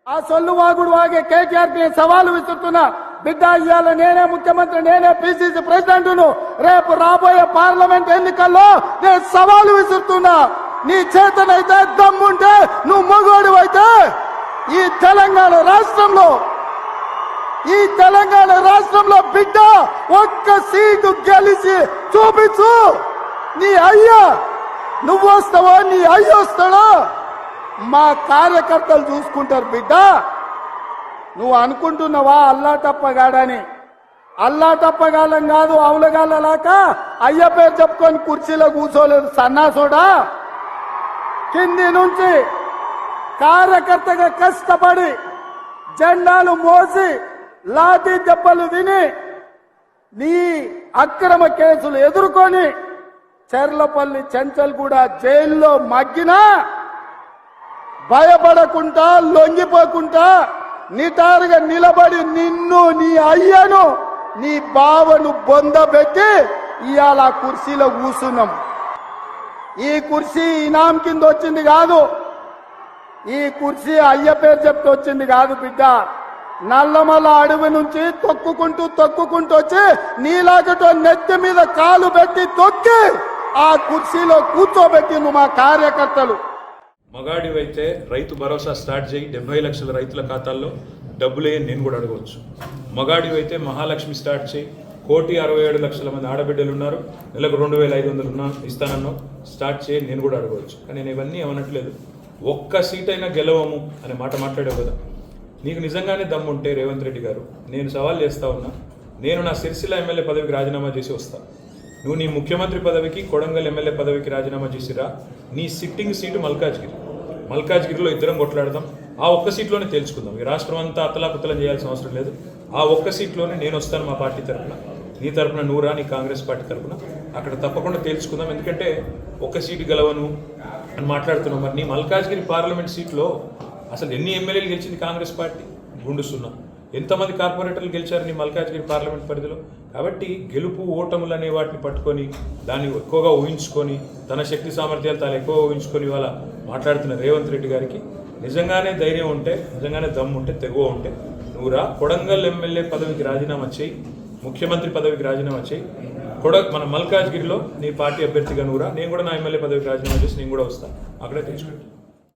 ఆ సొల్లు వాగుడు వాగే కేటీఆర్ కి సవాలు విసురుతున్నా. బిడ్డ ఇవాళ నేనే ముఖ్యమంత్రి, నేనే పిసిసి ప్రెసిడెంట్ ను. రేపు రాబోయే పార్లమెంట్ ఎన్నికల్లో నేను సవాలు విసురుతున్నా. నీ చేతనైతే దమ్ముంటే నువ్వు మగోడు అయితే ఈ తెలంగాణ రాష్ట్రంలో బిడ్డ ఒక్క సీటు గెలిచి చూపించు. నీ అయ్యా నువ్వు వస్తావో నీ అయ్య వస్తాడో మా కార్యకర్తలు చూసుకుంటారు. బిడ్డ నువ్వు అనుకుంటున్నావా అల్లా తప్పగాడని? అల్లా తప్పగాలం కాదు, అవులగాలలాక అయ్య పేరు చెప్పుకొని కుర్చీలో కూర్చోలేదు సన్నాసోడా. కింది నుంచి కార్యకర్తగా కష్టపడి జెండాలు మోసి లాఠీ దెబ్బలు విని నీ అక్రమ కేసులు ఎదుర్కొని చెర్లపల్లి చెంచల్గూడ జైల్లో మగ్గినా భయపడకుండా లొంగిపోకుండా నిటారుగా నిలబడి నిన్ను, నీ అయ్యను, నీ బావను బొందబెట్టి ఇవాళ కుర్చీలో కూర్చున్నాం. ఈ కుర్చీ ఇనాం కింద వచ్చింది కాదు, ఈ కుర్చీ అయ్య పేరు చెప్తే వచ్చింది కాదు బిడ్డ. నల్లమల్ల అడవి నుంచి తొక్కుకుంటూ వచ్చి నీలాగటో నెత్తి మీద కాలు పెట్టి తొక్కి ఆ కుర్చీలో కూర్చోబెట్టి నువ్వు మా కార్యకర్తలు. మగాడివైతే రైతు భరోసా స్టార్ట్ చేయి, 70 లక్షల రైతుల ఖాతాల్లో డబ్బులే నేను కూడా అడగవచ్చు. మగాడివైతే మహాలక్ష్మి స్టార్ట్ చేయి, 1,67,00,000 మంది ఆడబిడ్డలు ఉన్నారు, నెలకు 2,500 ఇస్తానన్నావు, స్టార్ట్ చేయి నేను కూడా అడగవచ్చు. కానీ నేను ఇవన్నీ ఏమనట్లేదు. ఒక్క సీట్ అయినా గెలవము అనే మాట మాట్లాడావు కదా. నీకు నిజంగానే దమ్ముంటే రేవంత్ రెడ్డి గారు, నేను సవాల్ చేస్తా ఉన్నా, నేను నా సిరిసిల్ల ఎమ్మెల్యే పదవికి రాజీనామా చేసి వస్తా. నువ్వు నీ ముఖ్యమంత్రి పదవికి, కొడంగల్ ఎమ్మెల్యే పదవికి రాజీనామా చేసిరా. నీ సిట్టింగ్ సీటు మల్కాజ్గిరిలో ఇద్దరం కొట్లాడదాం. ఆ ఒక్క సీట్లోనే తేల్చుకుందాం. ఈ రాష్ట్రం అంతా అతలాకుతలం చేయాల్సిన అవసరం లేదు. ఆ ఒక్క సీట్లోనే నేను వస్తాను మా పార్టీ తరఫున, నీ తరఫున నూరా, నీ కాంగ్రెస్ పార్టీ తరఫున. అక్కడ తప్పకుండా తేల్చుకుందాం. ఎందుకంటే ఒక్క సీటు గెలవను అని మాట్లాడుతున్నాం. మరి నీ మల్కాజ్గిరి పార్లమెంట్ సీట్లో అసలు ఎన్ని ఎమ్మెల్యేలు గెలిచింది కాంగ్రెస్ పార్టీ? గుండు సున్నా. ఎంతమంది కార్పొరేటర్లు గెలిచారు నీ మల్కాజ్గిరి పార్లమెంట్ పరిధిలో? కాబట్టి గెలుపు ఓటములు అనే వాటిని పట్టుకొని దాన్ని ఎక్కువగా ఊహించుకొని తన శక్తి సామర్థ్యాలు తాను ఎక్కువ ఊహించుకొని ఇవాళ మాట్లాడుతున్న రేవంత్ రెడ్డి గారికి నిజంగానే ధైర్యం ఉంటే, నిజంగానే దమ్ము ఉంటే, తెగువ ఉంటే నువ్వురా కొడంగల్ ఎమ్మెల్యే పదవికి రాజీనామా చేయి, ముఖ్యమంత్రి పదవికి రాజీనామా చేయి. మన మల్కాజ్గిరిలో నీ పార్టీ అభ్యర్థిగా నువ్వురా, నేను కూడా నా ఎమ్మెల్యే పదవికి రాజీనామా చేసి నేను కూడా వస్తాను. అక్కడే తెచ్చుకుంటాను.